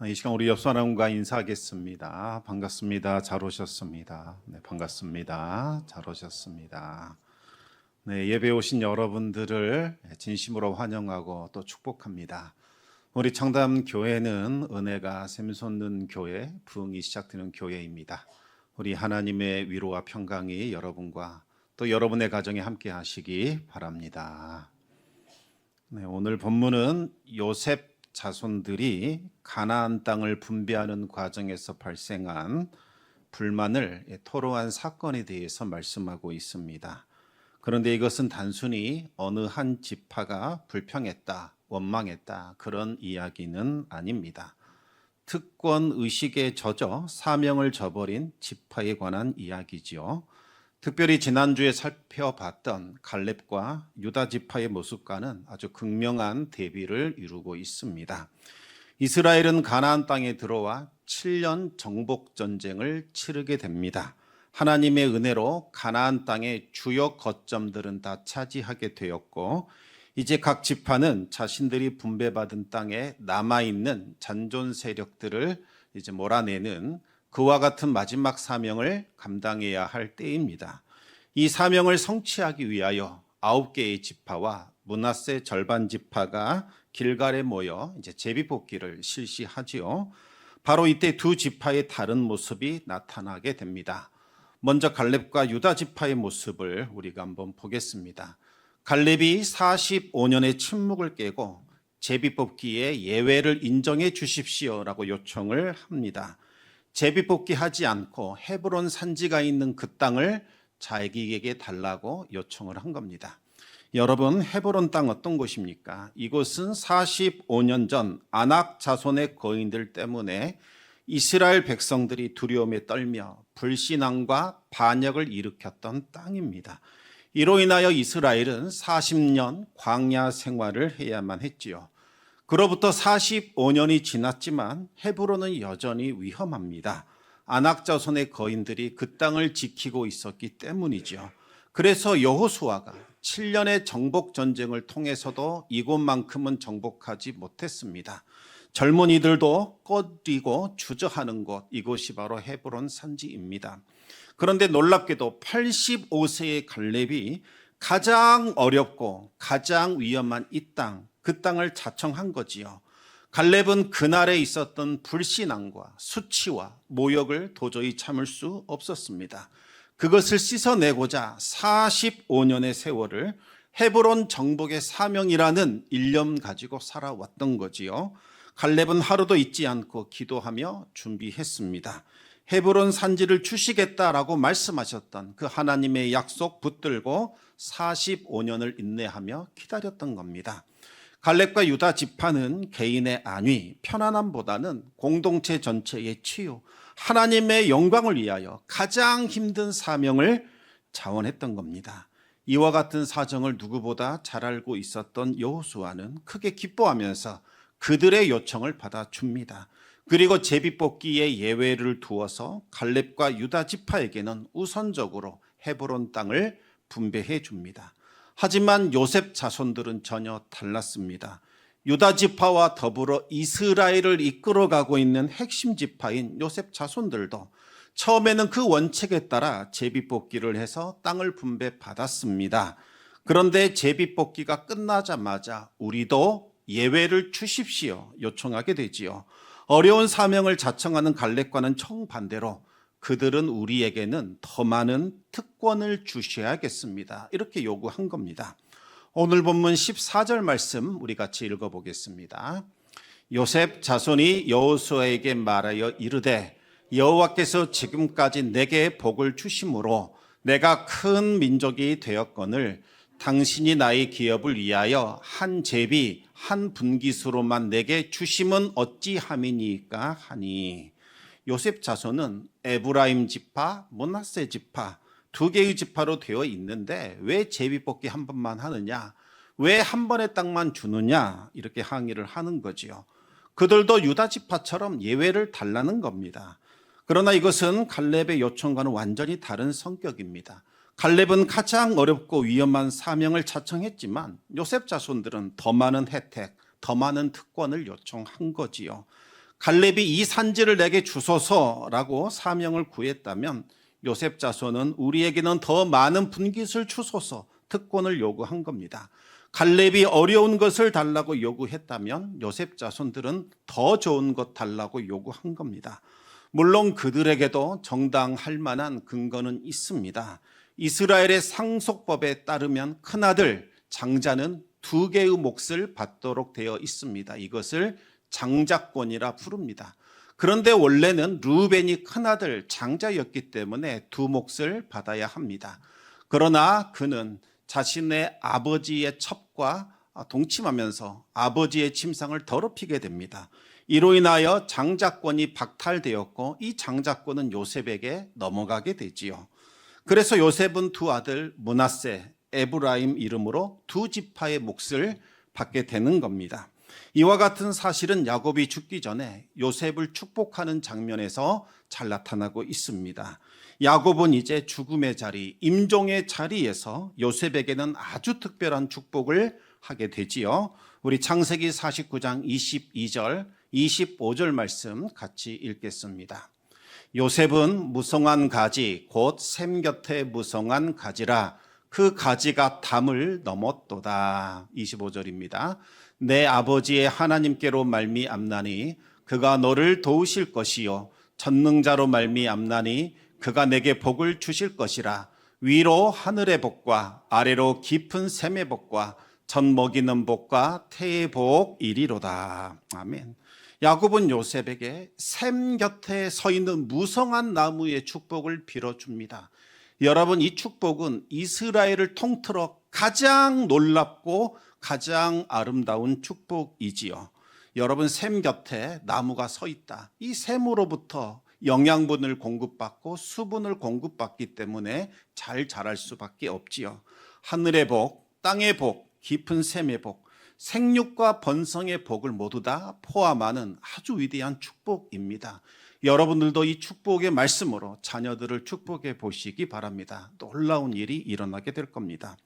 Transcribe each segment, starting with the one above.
이 시간 우리 옆 사람과 인사하겠습니다. 반갑습니다. 잘 오셨습니다. 네, 반갑습니다. 잘 오셨습니다. 네, 예배 오신 여러분들을 진심으로 환영하고 또 축복합니다. 우리 청담교회는 은혜가 샘솟는 교회, 부흥이 시작되는 교회입니다. 우리 하나님의 위로와 평강이 여러분과 또 여러분의 가정에 함께 하시기 바랍니다. 네, 오늘 본문은 요셉 자손들이 가나안 땅을 분배하는 과정에서 발생한 불만을 토로한 사건에 대해서 말씀하고 있습니다. 그런데 이것은 단순히 어느 한 지파가 불평했다, 원망했다 그런 이야기는 아닙니다. 특권 의식에 젖어 사명을 저버린 지파에 관한 이야기지요. 특별히 지난주에 살펴봤던 갈렙과 유다 지파의 모습과는 아주 극명한 대비를 이루고 있습니다. 이스라엘은 가나안 땅에 들어와 7년 정복 전쟁을 치르게 됩니다. 하나님의 은혜로 가나안 땅의 주요 거점들은 다 차지하게 되었고, 이제 각 지파는 자신들이 분배받은 땅에 남아있는 잔존 세력들을 이제 몰아내는 그와 같은 마지막 사명을 감당해야 할 때입니다. 이 사명을 성취하기 위하여 9개의 지파와 므낫세 절반 지파가 길갈에 모여 이제 제비뽑기를 실시하지요. 바로 이때 두 지파의 다른 모습이 나타나게 됩니다. 먼저 갈렙과 유다 지파의 모습을 우리가 한번 보겠습니다. 갈렙이 45년의 침묵을 깨고 제비뽑기에 예외를 인정해 주십시오라고 요청을 합니다. 제비뽑기 하지 않고 헤브론 산지가 있는 그 땅을 자기에게 달라고 요청을 한 겁니다. 여러분, 헤브론 땅 어떤 곳입니까? 이곳은 45년 전 아낙 자손의 거인들 때문에 이스라엘 백성들이 두려움에 떨며 불신앙과 반역을 일으켰던 땅입니다. 이로 인하여 이스라엘은 40년 광야 생활을 해야만 했지요. 그로부터 45년이 지났지만 헤브론은 여전히 위험합니다. 아낙 자손의 거인들이 그 땅을 지키고 있었기 때문이죠. 그래서 여호수아가 7년의 정복 전쟁을 통해서도 이곳만큼은 정복하지 못했습니다. 젊은이들도 꺼리고 주저하는 곳, 이곳이 바로 헤브론 산지입니다. 그런데 놀랍게도 85세의 갈렙이 가장 어렵고 가장 위험한 이 땅, 그 땅을 자청한 거지요. 갈렙은 그날에 있었던 불신앙과 수치와 모욕을 도저히 참을 수 없었습니다. 그것을 씻어내고자 45년의 세월을 헤브론 정복의 사명이라는 일념 가지고 살아왔던 거지요. 갈렙은 하루도 잊지 않고 기도하며 준비했습니다. 헤브론 산지를 주시겠다라고 말씀하셨던 그 하나님의 약속 붙들고 45년을 인내하며 기다렸던 겁니다. 갈렙과 유다 지파는 개인의 안위, 편안함보다는 공동체 전체의 치유, 하나님의 영광을 위하여 가장 힘든 사명을 자원했던 겁니다. 이와 같은 사정을 누구보다 잘 알고 있었던 여호수아는 크게 기뻐하면서 그들의 요청을 받아줍니다. 그리고 제비뽑기에 예외를 두어서 갈렙과 유다 지파에게는 우선적으로 헤브론 땅을 분배해 줍니다. 하지만 요셉 자손들은 전혀 달랐습니다. 유다 지파와 더불어 이스라엘을 이끌어가고 있는 핵심 지파인 요셉 자손들도 처음에는 그 원칙에 따라 제비뽑기를 해서 땅을 분배받았습니다. 그런데 제비뽑기가 끝나자마자 우리도 예외를 주십시오 요청하게 되지요. 어려운 사명을 자청하는 갈렙과는 정반대로 그들은 우리에게는 더 많은 특권을 주셔야겠습니다. 이렇게 요구한 겁니다. 오늘 본문 14절 말씀 우리 같이 읽어보겠습니다. 요셉 자손이 여호수아에게 말하여 이르되 여호와께서 지금까지 내게 복을 주심으로 내가 큰 민족이 되었거늘 당신이 나의 기업을 위하여 한 제비 한 분깃으로만 내게 주심은 어찌함이니까 하니. 요셉 자손은 에브라임 지파, 므낫세 지파 두 개의 지파로 되어 있는데 왜 제비뽑기 한 번만 하느냐, 왜 한 번의 땅만 주느냐 이렇게 항의를 하는 거지요. 그들도 유다 지파처럼 예외를 달라는 겁니다. 그러나 이것은 갈렙의 요청과는 완전히 다른 성격입니다. 갈렙은 가장 어렵고 위험한 사명을 자청했지만 요셉 자손들은 더 많은 혜택, 더 많은 특권을 요청한 거지요. 갈렙이 이 산지를 내게 주소서라고 사명을 구했다면 요셉 자손은 우리에게는 더 많은 분깃을 주소서 특권을 요구한 겁니다. 갈렙이 어려운 것을 달라고 요구했다면 요셉 자손들은 더 좋은 것 달라고 요구한 겁니다. 물론 그들에게도 정당할 만한 근거는 있습니다. 이스라엘의 상속법에 따르면 큰아들 장자는 2개의 몫을 받도록 되어 있습니다. 이것을 장자권이라 부릅니다. 그런데 원래는 루벤이 큰아들 장자였기 때문에 2몫을 받아야 합니다. 그러나 그는 자신의 아버지의 첩과 동침하면서 아버지의 침상을 더럽히게 됩니다. 이로 인하여 장자권이 박탈되었고 이 장자권은 요셉에게 넘어가게 되지요. 그래서 요셉은 2 아들 므낫세, 에브라임 이름으로 2지파의 몫을 받게 되는 겁니다. 이와 같은 사실은 야곱이 죽기 전에 요셉을 축복하는 장면에서 잘 나타나고 있습니다. 야곱은 이제 죽음의 자리, 임종의 자리에서 요셉에게는 아주 특별한 축복을 하게 되지요. 우리 창세기 49장 22절, 25절 말씀 같이 읽겠습니다. 요셉은 무성한 가지 곧 샘 곁에 무성한 가지라 그 가지가 담을 넘었도다. 25절입니다. 내 아버지의 하나님께로 말미암나니 그가 너를 도우실 것이요 전능자로 말미암나니 그가 내게 복을 주실 것이라. 위로 하늘의 복과 아래로 깊은 샘의 복과 젖 먹이는 복과 태의 복 이리로다. 아멘. 야곱은 요셉에게 샘 곁에 서 있는 무성한 나무의 축복을 빌어줍니다. 여러분, 이 축복은 이스라엘을 통틀어 가장 놀랍고 가장 아름다운 축복이지요. 여러분, 샘 곁에 나무가 서 있다. 이 샘으로부터 영양분을 공급받고 수분을 공급받기 때문에 잘 자랄 수밖에 없지요. 하늘의 복, 땅의 복, 깊은 샘의 복, 생육과 번성의 복을 모두 다 포함하는 아주 위대한 축복입니다. 여러분들도 이 축복의 말씀으로 자녀들을 축복해 보시기 바랍니다. 놀라운 일이 일어나게 될 겁니다.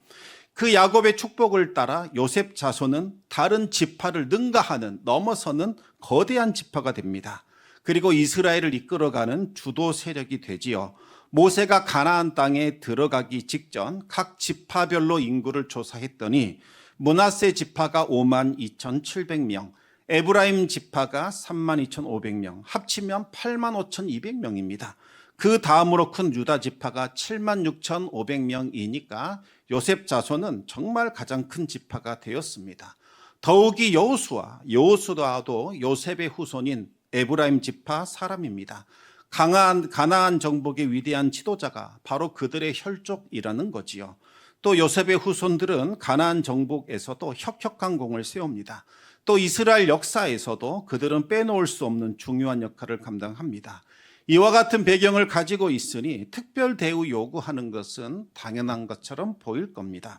그 야곱의 축복을 따라 요셉 자손은 다른 지파를 능가하는, 넘어서는 거대한 지파가 됩니다. 그리고 이스라엘을 이끌어가는 주도 세력이 되지요. 모세가 가나안 땅에 들어가기 직전 각 지파별로 인구를 조사했더니 므낫세 지파가 52,700명, 에브라임 지파가 32,500명, 합치면 85,200명입니다. 그 다음으로 큰 유다 지파가 76,500명이니까 요셉 자손은 정말 가장 큰 지파가 되었습니다. 더욱이 여호수아도 요셉의 후손인 에브라임 지파 사람입니다. 가나안 정복의 위대한 지도자가 바로 그들의 혈족이라는 거지요. 또 요셉의 후손들은 가나안 정복에서도 혁혁한 공을 세웁니다. 또 이스라엘 역사에서도 그들은 빼놓을 수 없는 중요한 역할을 감당합니다. 이와 같은 배경을 가지고 있으니 특별 대우 요구하는 것은 당연한 것처럼 보일 겁니다.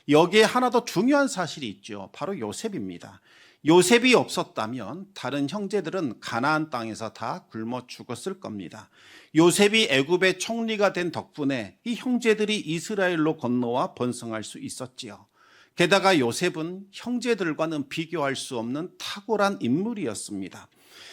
여기에 하나 더 중요한 사실이 있죠. 바로 요셉입니다. 요셉이 없었다면 다른 형제들은 가나안 땅에서 다 굶어 죽었을 겁니다. 요셉이 애굽의 총리가 된 덕분에 이 형제들이 이스라엘로 건너와 번성할 수 있었지요. 게다가 요셉은 형제들과는 비교할 수 없는 탁월한 인물이었습니다.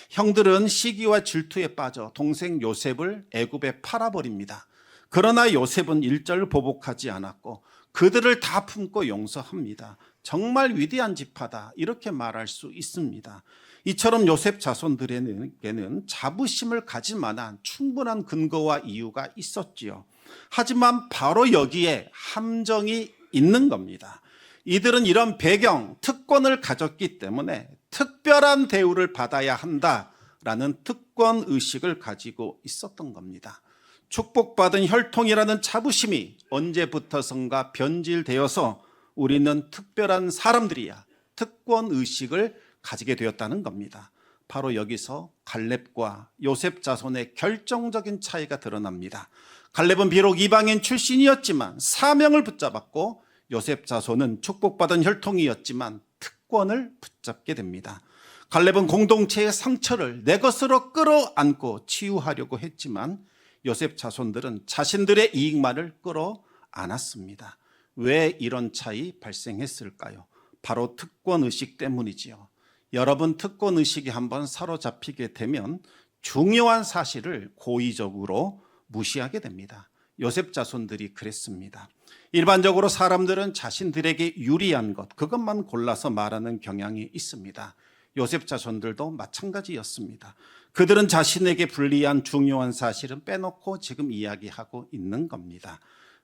형들은 시기와 질투에 빠져 동생 요셉을 애굽에 팔아버립니다. 그러나 요셉은 일절 보복하지 않았고 그들을 다 품고 용서합니다. 정말 위대한 지파다, 이렇게 말할 수 있습니다. 이처럼 요셉 자손들에게는 자부심을 가질 만한 충분한 근거와 이유가 있었지요. 하지만 바로 여기에 함정이 있는 겁니다. 이들은 이런 배경, 특권을 가졌기 때문에 특별한 대우를 받아야 한다라는 특권 의식을 가지고 있었던 겁니다. 축복받은 혈통이라는 자부심이 언제부터선가 변질되어서 우리는 특별한 사람들이야, 특권 의식을 가지게 되었다는 겁니다. 바로 여기서 갈렙과 요셉 자손의 결정적인 차이가 드러납니다. 갈렙은 비록 이방인 출신이었지만 사명을 붙잡았고 요셉 자손은 축복받은 혈통이었지만 특권을 붙잡게 됩니다. 갈렙은 공동체의 상처를 내 것으로 끌어안고 치유하려고 했지만 요셉 자손들은 자신들의 이익만을 끌어안았습니다. 왜 이런 차이 발생했을까요? 바로 특권의식 때문이지요. 여러분 특권 의식이 한번 사로잡히게 되면 중요한 사실을 고의적으로 무시하게 됩니다. 요셉 자손들이 그랬습니다. 일반적으로 사람들은 자신들에게 유리한 것, 그것만 골라서 말하는 경향이 있습니다. 요셉 자손들도 마찬가지였습니다. 그들은 자신에게 불리한 중요한 사실은 빼놓고 지금 이야기하고 있는 겁니다.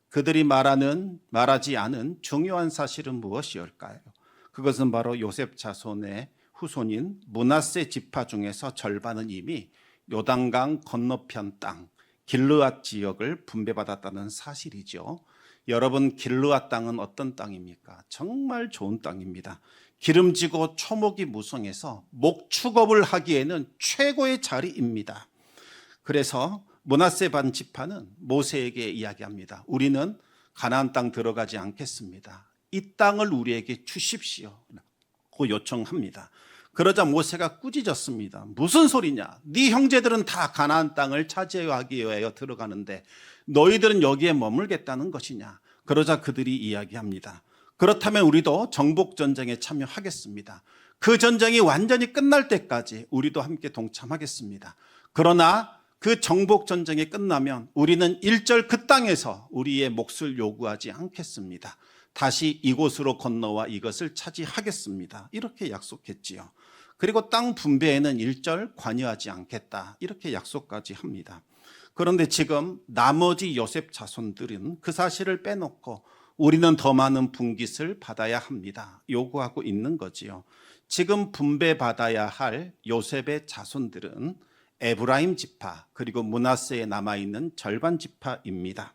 그들이 말하지 않은 중요한 사실은 무엇이올까요? 그것은 바로 요셉 자손의 후손인 므낫세 지파 중에서 절반은 이미 요단강 건너편 땅 길르앗 지역을 분배받았다는 사실이죠. 여러분, 길르앗 땅은 어떤 땅입니까? 정말 좋은 땅입니다. 기름지고 초목이 무성해서 목축업을 하기에는 최고의 자리입니다. 그래서 므낫세 반 지파는 모세에게 이야기합니다. 우리는 가나안 땅 들어가지 않겠습니다. 이 땅을 우리에게 주십시오. 고 요청합니다. 그러자 모세가 꾸짖었습니다. 무슨 소리냐? 네 형제들은 다 가나안 땅을 차지하기 위하여 들어가는데 너희들은 여기에 머물겠다는 것이냐? 그러자 그들이 이야기합니다. 그렇다면 우리도 정복전쟁에 참여하겠습니다. 그 전쟁이 완전히 끝날 때까지 우리도 함께 동참하겠습니다. 그러나 그 정복전쟁이 끝나면 우리는 일절 그 땅에서 우리의 몫을 요구하지 않겠습니다. 다시 이곳으로 건너와 이것을 차지하겠습니다. 이렇게 약속했지요. 그리고 땅 분배에는 일절 관여하지 않겠다. 이렇게 약속까지 합니다. 그런데 지금 나머지 요셉 자손들은 그 사실을 빼놓고 우리는 더 많은 분깃을 받아야 합니다. 요구하고 있는 거지요. 지금 분배받아야 할 요셉의 자손들은 에브라임 지파 그리고 므낫세에 남아있는 절반 지파입니다.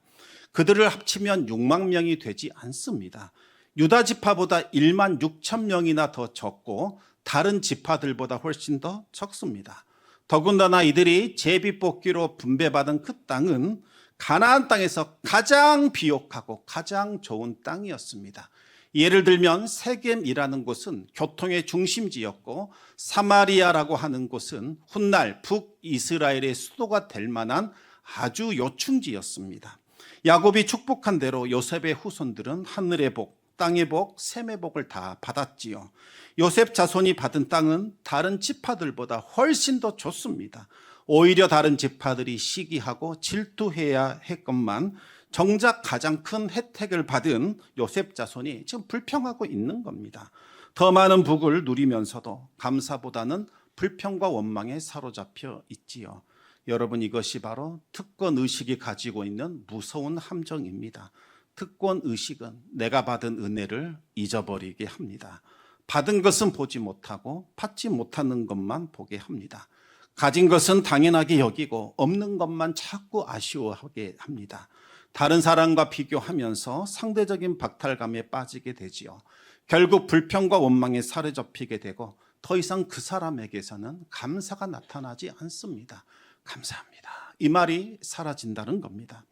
그들을 합치면 6만 명이 되지 않습니다. 유다 지파보다 1만 6천 명이나 더 적고 다른 지파들보다 훨씬 더 적습니다. 더군다나 이들이 제비뽑기로 분배받은 그 땅은 가나안 땅에서 가장 비옥하고 가장 좋은 땅이었습니다. 예를 들면 세겜이라는 곳은 교통의 중심지였고 사마리아라고 하는 곳은 훗날 북이스라엘의 수도가 될 만한 아주 요충지였습니다. 야곱이 축복한 대로 요셉의 후손들은 하늘의 복, 땅의 복, 샘의 복을 다 받았지요. 요셉 자손이 받은 땅은 다른 지파들보다 훨씬 더 좋습니다. 오히려 다른 지파들이 시기하고 질투해야 했건만 정작 가장 큰 혜택을 받은 요셉 자손이 지금 불평하고 있는 겁니다. 더 많은 복을 누리면서도 감사보다는 불평과 원망에 사로잡혀 있지요. 여러분, 이것이 바로 특권 의식이 가지고 있는 무서운 함정입니다. 특권 의식은 내가 받은 은혜를 잊어버리게 합니다. 받은 것은 보지 못하고 받지 못하는 것만 보게 합니다. 가진 것은 당연하게 여기고 없는 것만 자꾸 아쉬워하게 합니다. 다른 사람과 비교하면서 상대적인 박탈감에 빠지게 되지요. 결국 불평과 원망에 사로잡히게 되고 더 이상 그 사람에게서는 감사가 나타나지 않습니다. 감사합니다. 이 말이 사라진다는 겁니다.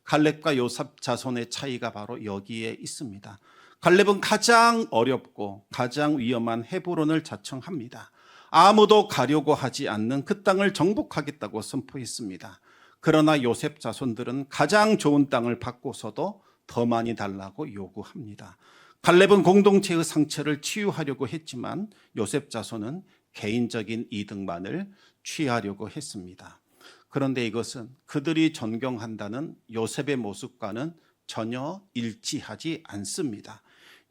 갈렙과 요셉 자손의 차이가 바로 여기에 있습니다. 갈렙은 가장 어렵고 가장 위험한 헤브론을 자청합니다. 아무도 가려고 하지 않는 그 땅을 정복하겠다고 선포했습니다. 그러나 요셉 자손들은 가장 좋은 땅을 받고서도 더 많이 달라고 요구합니다. 갈렙은 공동체의 상처를 치유하려고 했지만 요셉 자손은 개인적인 이득만을 취하려고 했습니다. 그런데 이것은 그들이 존경한다는 요셉의 모습과는 전혀 일치하지 않습니다.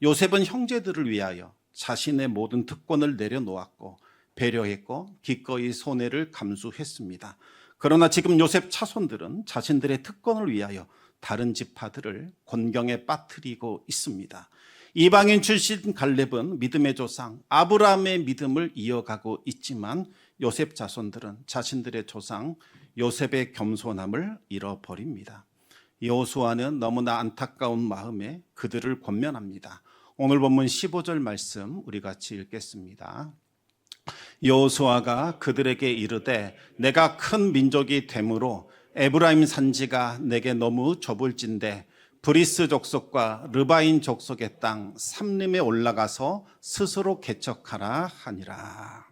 요셉은 형제들을 위하여 자신의 모든 특권을 내려놓았고 배려했고 기꺼이 손해를 감수했습니다. 그러나 지금 요셉 자손들은 자신들의 특권을 위하여 다른 지파들을 곤경에 빠뜨리고 있습니다. 이방인 출신 갈렙은 믿음의 조상 아브라함의 믿음을 이어가고 있지만 요셉 자손들은 자신들의 조상 요셉의 겸손함을 잃어버립니다. 여호수아는 너무나 안타까운 마음에 그들을 권면합니다. 오늘 본문 15절 말씀 우리 같이 읽겠습니다. 여호수아가 그들에게 이르되 내가 큰 민족이 되므로 에브라임 산지가 내게 너무 좁을진데 브리스 족속과 르바인 족속의 땅 삼림에 올라가서 스스로 개척하라 하니라.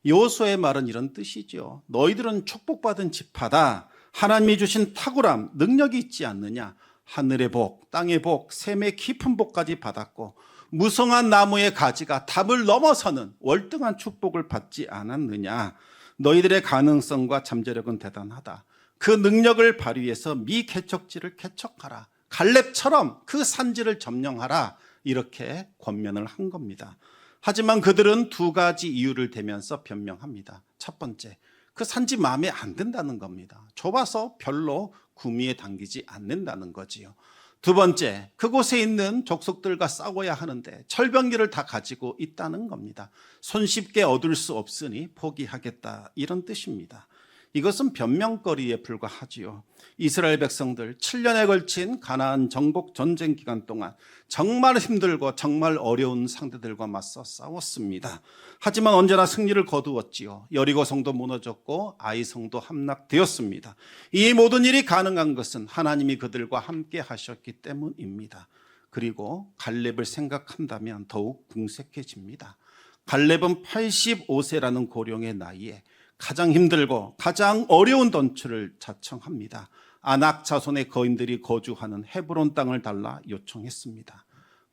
여호수아의 말은 이런 뜻이죠. 너희들은 축복받은 지파다. 하나님이 주신 탁월함, 능력이 있지 않느냐. 하늘의 복, 땅의 복, 샘의 깊은 복까지 받았고 무성한 나무의 가지가 담을 넘어서는 월등한 축복을 받지 않았느냐. 너희들의 가능성과 잠재력은 대단하다. 그 능력을 발휘해서 미 개척지를 개척하라. 갈렙처럼 그 산지를 점령하라. 이렇게 권면을 한 겁니다. 하지만 그들은 두 가지 이유를 대면서 변명합니다. 첫 번째, 그 산지 마음에 안 든다는 겁니다. 좁아서 별로 구미에 당기지 않는다는 거지요. 두 번째, 그곳에 있는 족속들과 싸워야 하는데 철병기를 다 가지고 있다는 겁니다. 손쉽게 얻을 수 없으니 포기하겠다, 이런 뜻입니다. 이것은 변명거리에 불과하지요. 이스라엘 백성들 7년에 걸친 가나안 정복 전쟁 기간 동안 정말 힘들고 정말 어려운 상대들과 맞서 싸웠습니다. 하지만 언제나 승리를 거두었지요. 여리고 성도 무너졌고 아이 성도 함락되었습니다. 이 모든 일이 가능한 것은 하나님이 그들과 함께 하셨기 때문입니다. 그리고 갈렙을 생각한다면 더욱 궁색해집니다. 갈렙은 85세라는 고령의 나이에 가장 힘들고 가장 어려운 전투를 자청합니다. 아낙 자손의 거인들이 거주하는 헤브론 땅을 달라 요청했습니다.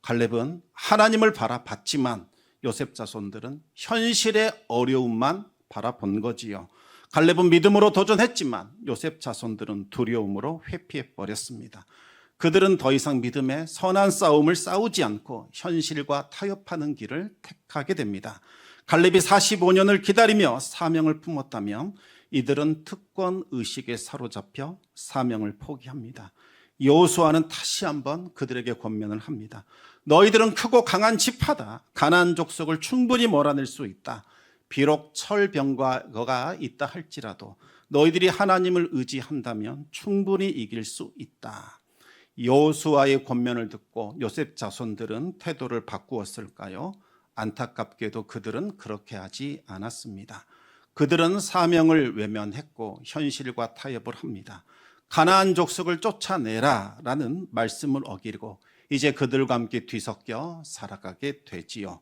갈렙은 하나님을 바라봤지만 요셉 자손들은 현실의 어려움만 바라본 거지요. 갈렙은 믿음으로 도전했지만 요셉 자손들은 두려움으로 회피해버렸습니다. 그들은 더 이상 믿음의 선한 싸움을 싸우지 않고 현실과 타협하는 길을 택하게 됩니다. 갈렙이 45년을 기다리며 사명을 품었다면 이들은 특권 의식에 사로잡혀 사명을 포기합니다. 여호수아는 다시 한번 그들에게 권면을 합니다. 너희들은 크고 강한 지파다. 가나안 족속을 충분히 몰아낼 수 있다. 비록 철병거가 있다 할지라도 너희들이 하나님을 의지한다면 충분히 이길 수 있다. 여호수아의 권면을 듣고 요셉 자손들은 태도를 바꾸었을까요? 안타깝게도 그들은 그렇게 하지 않았습니다. 그들은 사명을 외면했고 현실과 타협을 합니다. 가나안 족속을 쫓아내라 라는 말씀을 어기고 이제 그들과 함께 뒤섞여 살아가게 되지요.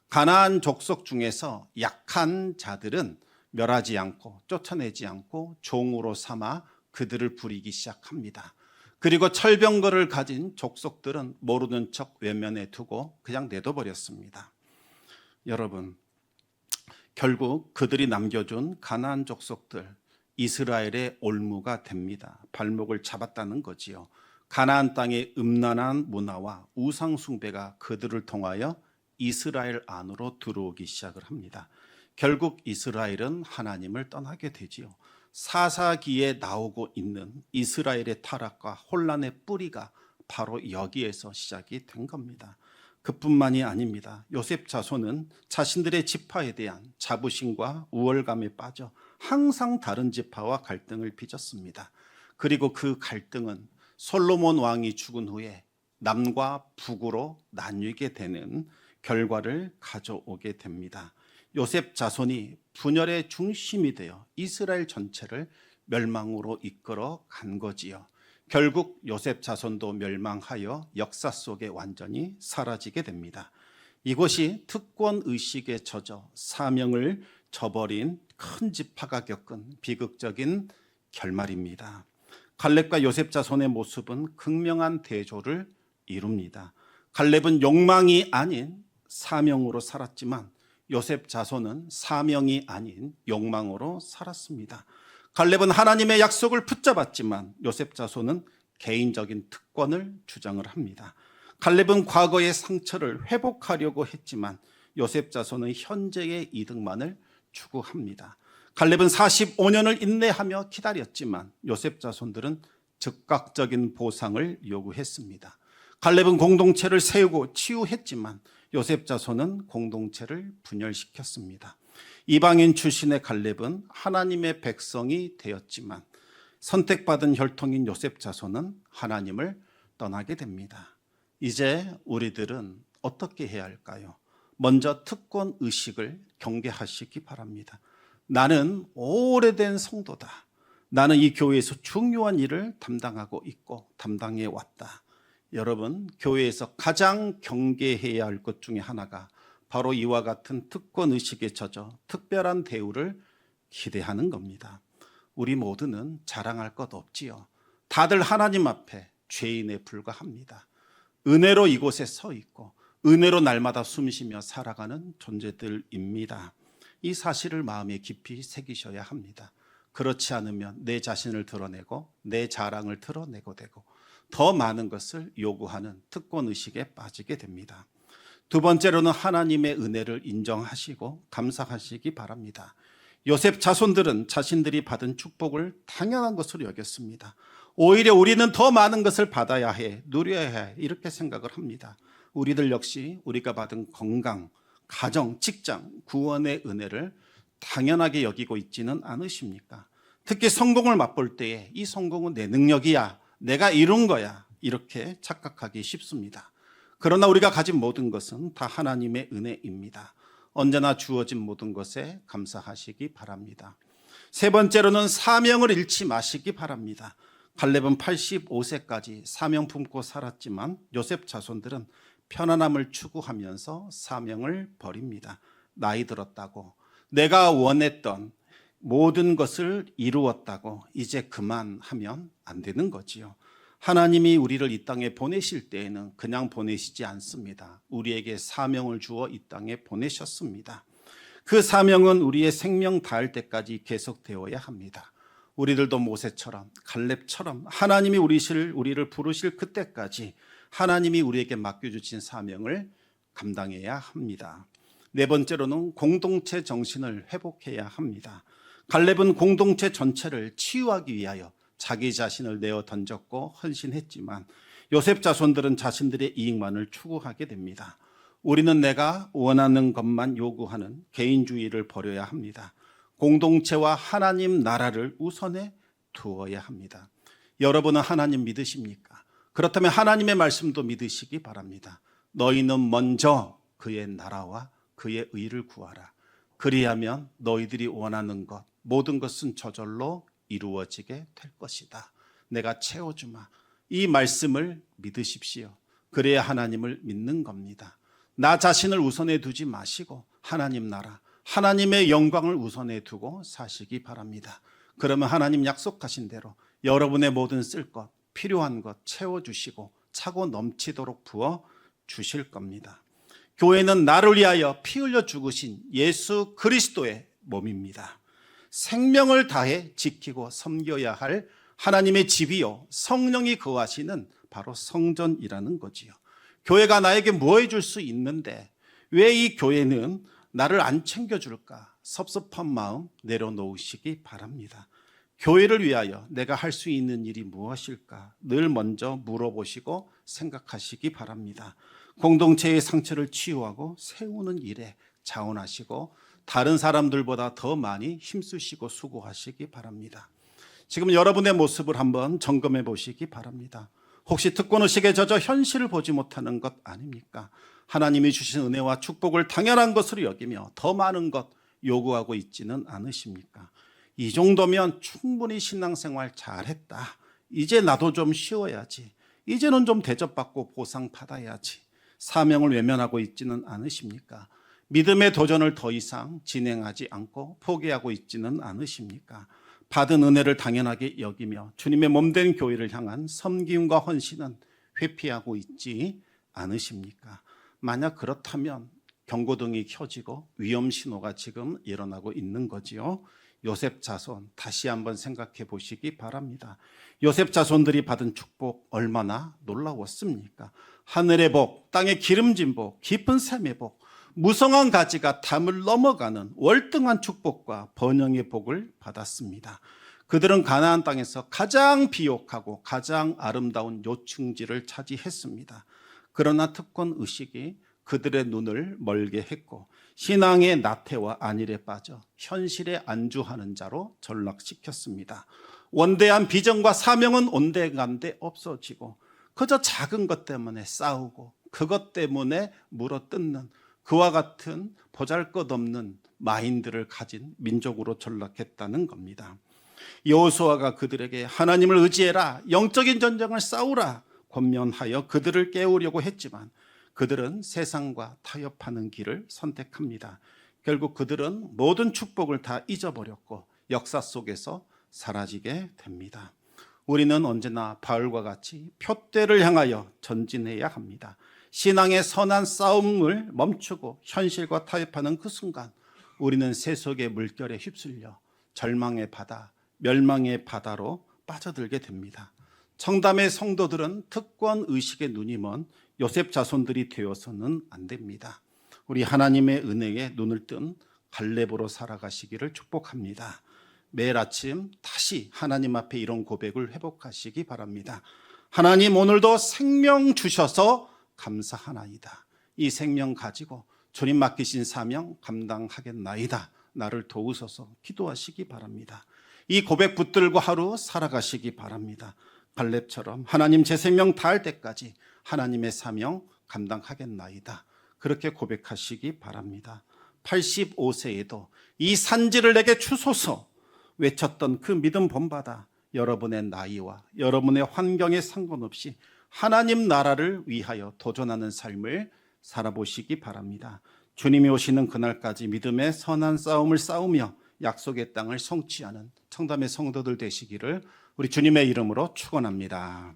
가나안 족속 중에서 약한 자들은 멸하지 않고 쫓아내지 않고 종으로 삼아 그들을 부리기 시작합니다. 그리고 철병거를 가진 족속들은 모르는 척 외면해 두고 그냥 내둬버렸습니다. 여러분, 결국 그들이 남겨준 가나안 족속들, 이스라엘의 올무가 됩니다. 발목을 잡았다는 거지요. 가나안 땅의 음란한 문화와 우상 숭배가 그들을 통하여 이스라엘 안으로 들어오기 시작을 합니다. 결국 이스라엘은 하나님을 떠나게 되지요. 사사기에 나오고 있는 이스라엘의 타락과 혼란의 뿌리가 바로 여기에서 시작이 된 겁니다. 그뿐만이 아닙니다. 요셉 자손은 자신들의 지파에 대한 자부심과 우월감에 빠져 항상 다른 지파와 갈등을 빚었습니다. 그리고 그 갈등은 솔로몬 왕이 죽은 후에 남과 북으로 나뉘게 되는 결과를 가져오게 됩니다. 요셉 자손이 분열의 중심이 되어 이스라엘 전체를 멸망으로 이끌어 간 거지요. 결국 요셉 자손도 멸망하여 역사 속에 완전히 사라지게 됩니다. 이것이 특권 의식에 젖어 사명을 저버린 큰 지파가 겪은 비극적인 결말입니다. 갈렙과 요셉 자손의 모습은 극명한 대조를 이룹니다. 갈렙은 욕망이 아닌 사명으로 살았지만 요셉 자손은 사명이 아닌 욕망으로 살았습니다. 갈렙은 하나님의 약속을 붙잡았지만 요셉 자손은 개인적인 특권을 주장을 합니다. 갈렙은 과거의 상처를 회복하려고 했지만 요셉 자손은 현재의 이득만을 추구합니다. 갈렙은 45년을 인내하며 기다렸지만 요셉 자손들은 즉각적인 보상을 요구했습니다. 갈렙은 공동체를 세우고 치유했지만 요셉 자손은 공동체를 분열시켰습니다. 이방인 출신의 갈렙은 하나님의 백성이 되었지만 선택받은 혈통인 요셉 자손은 하나님을 떠나게 됩니다. 이제 우리들은 어떻게 해야 할까요? 먼저 특권 의식을 경계하시기 바랍니다. 나는 오래된 성도다. 나는 이 교회에서 중요한 일을 담당하고 있고 담당해 왔다. 여러분, 교회에서 가장 경계해야 할 것 중에 하나가 바로 이와 같은 특권 의식에 젖어 특별한 대우를 기대하는 겁니다. 우리 모두는 자랑할 것 없지요. 다들 하나님 앞에 죄인에 불과합니다. 은혜로 이곳에 서 있고 은혜로 날마다 숨쉬며 살아가는 존재들입니다. 이 사실을 마음에 깊이 새기셔야 합니다. 그렇지 않으면 내 자신을 드러내고 내 자랑을 드러내고 되고 더 많은 것을 요구하는 특권의식에 빠지게 됩니다. 두 번째로는 하나님의 은혜를 인정하시고 감사하시기 바랍니다. 요셉 자손들은 자신들이 받은 축복을 당연한 것으로 여겼습니다. 오히려 우리는 더 많은 것을 받아야 해, 누려야 해 이렇게 생각을 합니다. 우리들 역시 우리가 받은 건강, 가정, 직장, 구원의 은혜를 당연하게 여기고 있지는 않으십니까? 특히 성공을 맛볼 때에 이 성공은 내 능력이야, 내가 이룬 거야 이렇게 착각하기 쉽습니다. 그러나 우리가 가진 모든 것은 다 하나님의 은혜입니다. 언제나 주어진 모든 것에 감사하시기 바랍니다. 세 번째로는 사명을 잃지 마시기 바랍니다. 갈렙은 85세까지 사명 품고 살았지만 요셉 자손들은 편안함을 추구하면서 사명을 버립니다. 나이 들었다고, 내가 원했던 모든 것을 이루었다고 이제 그만하면 안 되는 거지요. 하나님이 우리를 이 땅에 보내실 때에는 그냥 보내시지 않습니다. 우리에게 사명을 주어 이 땅에 보내셨습니다. 그 사명은 우리의 생명 다할 때까지 계속되어야 합니다. 우리들도 모세처럼 갈렙처럼 하나님이 우리를 부르실 그때까지 하나님이 우리에게 맡겨주신 사명을 감당해야 합니다. 네 번째로는 공동체 정신을 회복해야 합니다. 갈렙은 공동체 전체를 치유하기 위하여 자기 자신을 내어 던졌고 헌신했지만 요셉 자손들은 자신들의 이익만을 추구하게 됩니다. 우리는 내가 원하는 것만 요구하는 개인주의를 버려야 합니다. 공동체와 하나님 나라를 우선에 두어야 합니다. 여러분은 하나님 믿으십니까? 그렇다면 하나님의 말씀도 믿으시기 바랍니다. 너희는 먼저 그의 나라와 그의 의를 구하라. 그리하면 너희들이 원하는 것 모든 것은 저절로 이루어지게 될 것이다. 내가 채워주마. 이 말씀을 믿으십시오. 그래야 하나님을 믿는 겁니다. 나 자신을 우선에 두지 마시고 하나님 나라, 하나님의 영광을 우선에 두고 사시기 바랍니다. 그러면 하나님 약속하신 대로 여러분의 모든 쓸 것, 필요한 것 채워주시고 차고 넘치도록 부어 주실 겁니다. 교회는 나를 위하여 피 흘려 죽으신 예수 그리스도의 몸입니다. 생명을 다해 지키고 섬겨야 할 하나님의 집이요 성령이 거하시는 바로 성전이라는 거지요. 교회가 나에게 뭐 해줄 수 있는데 왜 이 교회는 나를 안 챙겨줄까? 섭섭한 마음 내려놓으시기 바랍니다. 교회를 위하여 내가 할 수 있는 일이 무엇일까? 늘 먼저 물어보시고 생각하시기 바랍니다. 공동체의 상처를 치유하고 세우는 일에 자원하시고 다른 사람들보다 더 많이 힘쓰시고 수고하시기 바랍니다. 지금 여러분의 모습을 한번 점검해 보시기 바랍니다. 혹시 특권의식에 젖어 현실을 보지 못하는 것 아닙니까? 하나님이 주신 은혜와 축복을 당연한 것으로 여기며 더 많은 것 요구하고 있지는 않으십니까? 이 정도면 충분히 신앙생활 잘했다. 이제 나도 좀 쉬어야지. 이제는 좀 대접받고 보상받아야지. 사명을 외면하고 있지는 않으십니까? 믿음의 도전을 더 이상 진행하지 않고 포기하고 있지는 않으십니까? 받은 은혜를 당연하게 여기며 주님의 몸된 교회를 향한 섬김과 헌신은 회피하고 있지 않으십니까? 만약 그렇다면 경고등이 켜지고 위험 신호가 지금 일어나고 있는 거지요. 요셉 자손 다시 한번 생각해 보시기 바랍니다. 요셉 자손들이 받은 축복 얼마나 놀라웠습니까? 하늘의 복, 땅의 기름진 복, 깊은 샘의 복, 무성한 가지가 담을 넘어가는 월등한 축복과 번영의 복을 받았습니다. 그들은 가나안 땅에서 가장 비옥하고 가장 아름다운 요충지를 차지했습니다. 그러나 특권 의식이 그들의 눈을 멀게 했고 신앙의 나태와 안일에 빠져 현실에 안주하는 자로 전락시켰습니다. 원대한 비전과 사명은 온데간데 없어지고 그저 작은 것 때문에 싸우고 그것 때문에 물어뜯는 그와 같은 보잘것없는 마인드를 가진 민족으로 전락했다는 겁니다. 여호수아가 그들에게 하나님을 의지해라, 영적인 전쟁을 싸우라 권면하여 그들을 깨우려고 했지만 그들은 세상과 타협하는 길을 선택합니다. 결국 그들은 모든 축복을 다 잊어버렸고 역사 속에서 사라지게 됩니다. 우리는 언제나 바울과 같이 표대를 향하여 전진해야 합니다. 신앙의 선한 싸움을 멈추고 현실과 타협하는 그 순간 우리는 세속의 물결에 휩쓸려 절망의 바다, 멸망의 바다로 빠져들게 됩니다. 청담의 성도들은 특권 의식에 눈이 먼 요셉 자손들이 되어서는 안 됩니다. 우리 하나님의 은혜에 눈을 뜬 갈렙으로 살아가시기를 축복합니다. 매일 아침 다시 하나님 앞에 이런 고백을 회복하시기 바랍니다. 하나님, 오늘도 생명 주셔서 감사하나이다. 이 생명 가지고 주님 맡기신 사명 감당하겠나이다. 나를 도우소서 기도하시기 바랍니다. 이 고백 붙들고 하루 살아가시기 바랍니다. 갈렙처럼 하나님 제 생명 다할 때까지 하나님의 사명 감당하겠나이다. 그렇게 고백하시기 바랍니다. 85세에도 이 산지를 내게 주소서 외쳤던 그 믿음 본받아 여러분의 나이와 여러분의 환경에 상관없이 하나님 나라를 위하여 도전하는 삶을 살아보시기 바랍니다. 주님이 오시는 그날까지 믿음의 선한 싸움을 싸우며 약속의 땅을 성취하는 청담의 성도들 되시기를 우리 주님의 이름으로 축원합니다.